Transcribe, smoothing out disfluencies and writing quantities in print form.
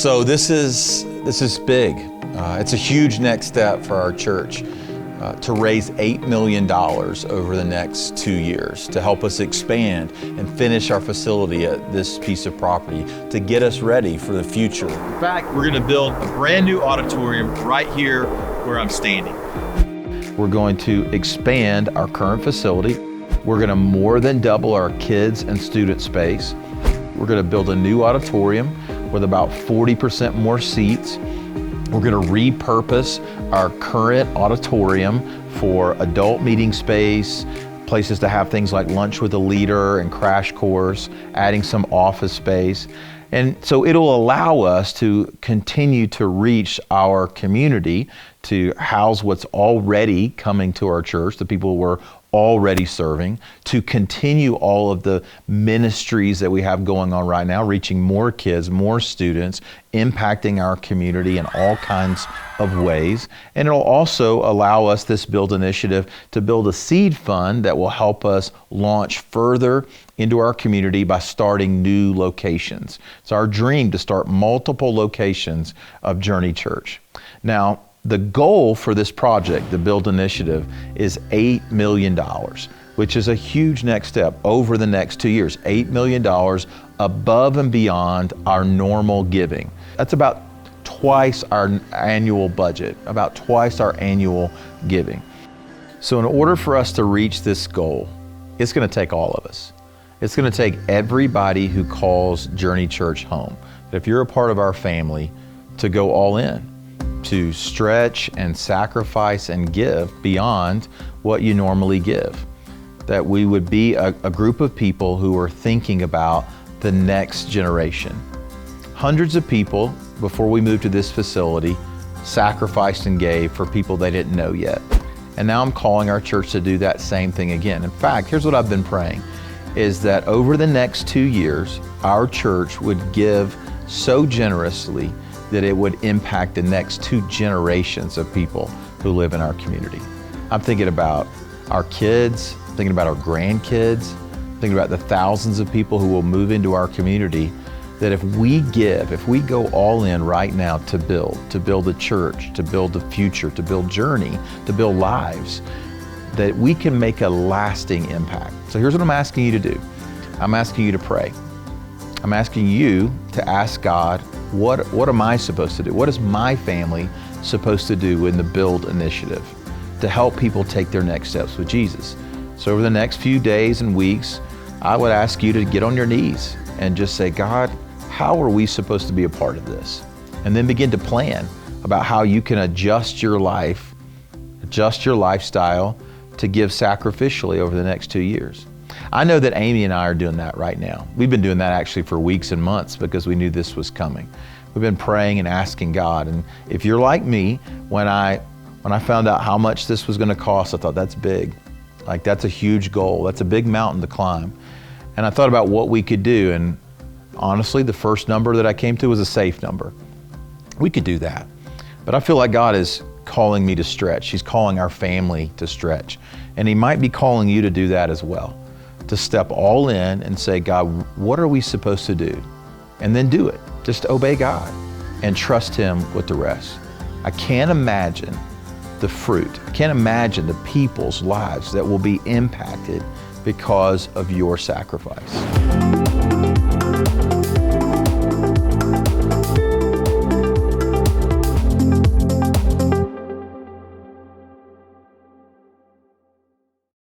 So this is big. It's a huge next step for our church to raise $8 million over the next 2 years to help us expand and finish our facility at this piece of property to get us ready for the future. In fact, we're going to build a brand new auditorium right here where I'm standing. We're going to expand our current facility. We're going to more than double our kids and student space. We're going to build a new auditorium with about 40% more seats. We're going to repurpose our current auditorium for adult meeting space, places to have things like lunch with a leader and crash course, adding some office space. And so it'll allow us to continue to reach our community, to house what's already coming to our church, the people we're already serving, to continue all of the ministries that we have going on right now, reaching more kids, more students, impacting our community in all kinds of ways. And it'll also allow us, this Build initiative, to build a seed fund that will help us launch further into our community by starting new locations. It's our dream to start multiple locations of Journey Church. Now, the goal for this project, the Build initiative, is $8 million, which is a huge next step over the next 2 years. $8 million above and beyond our normal giving. That's about twice our annual budget, about twice our annual giving. So in order for us to reach this goal, it's going to take all of us. It's going to take everybody who calls Journey Church home. If you're a part of our family, to go all in, to stretch and sacrifice and give beyond what you normally give. That we would be a group of people who are thinking about the next generation. Hundreds of people, before we moved to this facility, sacrificed and gave for people they didn't know yet. And now I'm calling our church to do that same thing again. In fact, here's what I've been praying, is that over the next 2 years, our church would give so generously that it would impact the next 2 generations of people who live in our community. I'm thinking about our kids, thinking about our grandkids, thinking about the thousands of people who will move into our community, that if we give, if we go all in right now to build a church, to build a future, to build Journey, to build lives, that we can make a lasting impact. So here's what I'm asking you to do. I'm asking you to pray. I'm asking you to ask God, what am I supposed to do? What is my family supposed to do in the Build initiative to help people take their next steps with Jesus? So over the next few days and weeks, I would ask you to get on your knees and just say, God, how are we supposed to be a part of this? And then begin to plan about how you can adjust your life, adjust your lifestyle to give sacrificially over the next 2 years. I know that Amy and I are doing that right now. We've been doing that actually for weeks and months because we knew this was coming. We've been praying and asking God. And if you're like me, when I found out how much this was going to cost, I thought, that's big. Like, that's a huge goal. That's a big mountain to climb. And I thought about what we could do. And honestly, the first number that I came to was a safe number. We could do that. But I feel like God is calling me to stretch. He's calling our family to stretch. And He might be calling you to do that as well. To step all in and say, God, what are we supposed to do? And then do it. Just obey God and trust Him with the rest. I can't imagine the fruit. I can't imagine the people's lives that will be impacted because of your sacrifice.